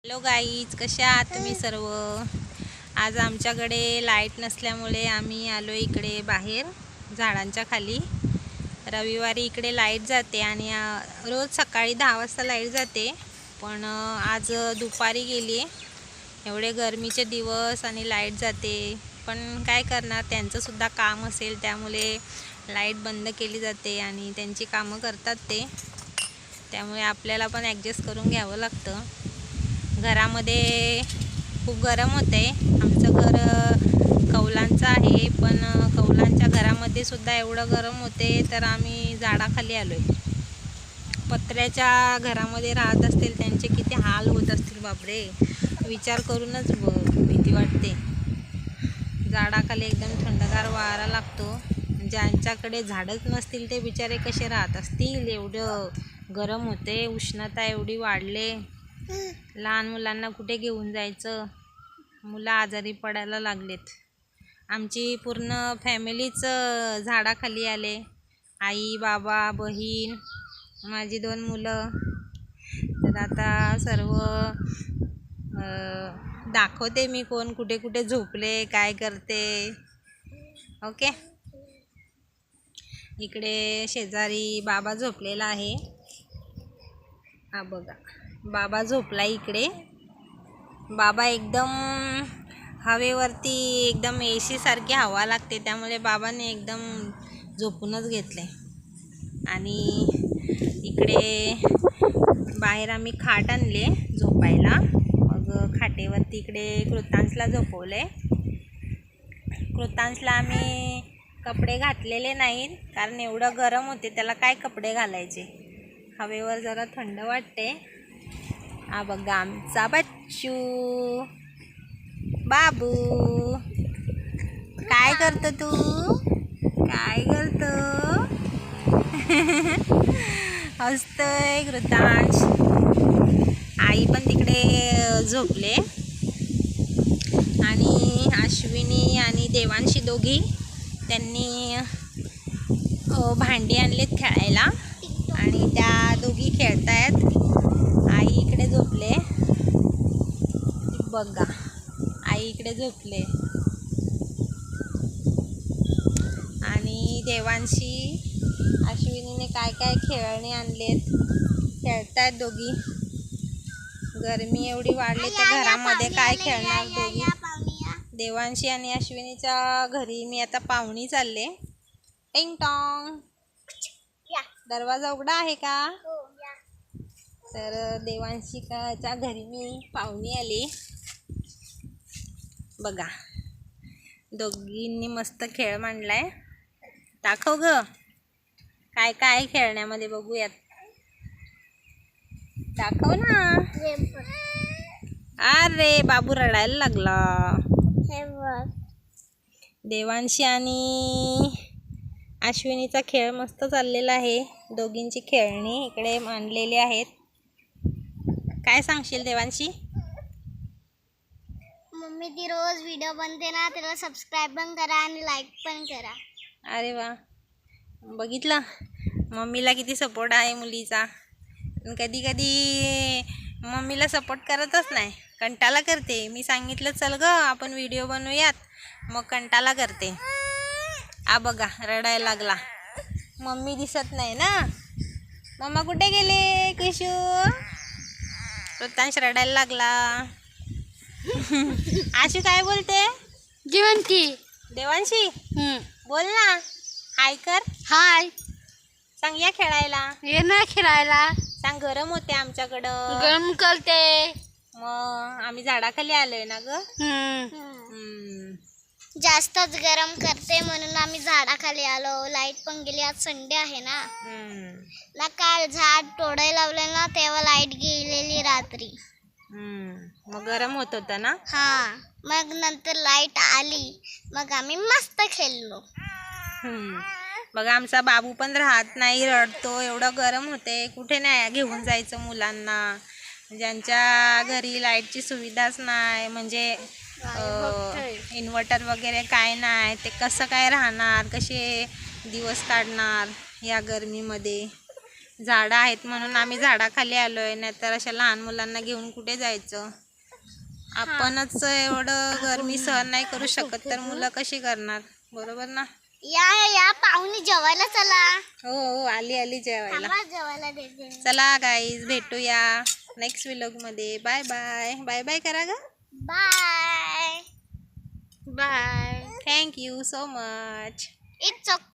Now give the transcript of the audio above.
Hello guys, कशा आहात तुम्ही सर्व? आज आमच्याकडे लाईट नसल्यामुळे आम्ही आलो इकडे बाहेर झाडांच्या खाली. रविवारी इकडे लाईट जाते आणि रोज सकाळी 10 वाजता लाईट जाते, पण आज दुपारी गेली. एवढे गरमीचे दिवस आणि लाईट जाते, पण काय करणार, त्यांचंसुद्धा काम असेल त्यामुळे लाईट बंद केली जाते आणि त्यांची कामं करतात ते, त्यामुळे आपल्याला पण ॲडजस्ट करून घ्यावं लागतं. घरामध्ये खूप गरम होते. आमचं घर कौलांचं आहे, पण कौलांच्या घरामध्ये सुद्धा एवढं गरम होते, तर आम्ही झाडाखाली आलो आहे. पत्र्याच्या घरामध्ये राहत असतील त्यांचे किती हाल होत असतील बापरे, विचार करूनच भीती वाटते. झाडाखाली एकदम थंडगार वारा लागतो. ज्यांच्याकडे झाडच नसतील ते बिचारे कसे राहत असतील, एवढं गरम होते, उष्णता एवढी वाढले. लहान मुलांना कुठे घेऊन जायचं, मुलं आजारी पडायला लागलेत. आमची पूर्ण फॅमिलीच झाडाखाली आले. आई, बाबा, बहीण, माझी 2 मुलं. तर आता सर्व दाखवते मी कोण कुठे कुठे झोपले, काय करते. ओके, इकडे शेजारी बाबा झोपलेला आहे. हा बघा, बाबा झोपला इकडे. बाबा एकदम हवेवरती एकदम AC सारखी हवा लागते, त्यामुळे बाबाने एकदम झोपूनच घेतले. आणि इकडे बाहेर आम्ही खाट आणले झोपायला. मग खाटेवरती इकडे कृतांशला झोपवले. कृतांशला आम्ही कपडे घातलेले नाहीत, कारण एवढं गरम होते, त्याला काय कपडे घालायचे. हवेवर जरा थंड वाटते. हा बघा आमचा बच्चू बाबू. काय करतो तू, काय करतो? हसतोय कृतांश. आई पण तिकडे झोपले आणि अश्विनी आणि देवांशी दोघी त्यांनी भांडी आणलेत खेळायला आणि त्या दोघी खेळतायत. आई इकडे झोपले बघा, आई इकडे झोपले आणि देवांशी अश्विनीने काय काय खेळणे आणलेत, खेळतायत दोघी. गरमी एवढी वाढली तर घरामध्ये काय खेळणार दोघी. देवांशी आणि अश्विनीच्या घरी मी आता पाहुणी चालले. टिंग टॉंग, दरवाजा उघडा आहे का? तर देवांशीच्या घरी मी पाहुणी आली. बघा, दोघींनी मस्त खेळ मांडलाय. दाखव ग, काय काय खेळण्यामध्ये बघूयात. दाखव ना. अरे बाबू रडायला लागला. देवांशी आणि अश्विनीचा खेळ मस्त चाललेला आहे. दोघींची खेळणी इकडे मांडलेली आहेत. काय सांगशील देवांशी? मम्मी ती रोज व्हिडिओ बनते ना, त्याला सबस्क्राईब पण करा आणि लाईक पण करा. अरे वा, बघितलं मम्मीला किती सपोर्ट आहे मुलीचा. कधी कधी मम्मीला सपोर्ट करतच नाही, कंटाळा करते. मी सांगितलं चल ग आपण व्हिडिओ बनवूयात, मग कंटाळा करते. आ बघा रडायला लागला. मम्मी दिसत नाही ना. मम्मा कुठे गेले किशू? कृतांश रडायला लागला. आशू काय बोलते? जीवंती देवांशी बोल ना, हाय कर. हाय, सांग या खेळायला. ये ना खेळायला. सांग गरम होते आमच्याकडं. गरम करते. मग आम्ही झाडाखाली आलोय ना ग. जास्तच गरम करते म्हणून आम्ही झाडाखाली आलो. लाईट पण गेली, आज संडे आहे ना. ना काल झाड तोडायला लावलं ना, तेव्हा लाईट गेलेली रात्री. मग गरम होत होता ना. हा, मग नंतर लाईट आली, मग आम्ही मस्त खेळलो. बघा आमचा बाबू पण राहत नाही, रडतो. एवढं गरम होते, कुठे नाही घेऊन जायचं मुलांना. ज्यांच्या घरी लाईटची सुविधाच नाही, म्हणजे इन्व्हर्टर वगैरे काय नाही, ते कसं काय राहणार, कसे दिवस काढणार या गरमीमध्ये. झाडं आहेत म्हणून आम्ही झाडाखाली आलोय, नाहीतर अशा लहान मुलांना घेऊन कुठे जायचं. आपणच एवढं गरमी सहन नाही करू शकत तर मुलं कशी करणार, बरोबर ना. या पाहुणे जेवायला चला. हो हो, आली आली जेवायला. थांबा, जेवायला देते. चला गाईज, भेटूया नेक्स्ट व्लॉग मध्ये. Bye bye. बाय बाय करा ग. Bye bye. Thank you so much. It's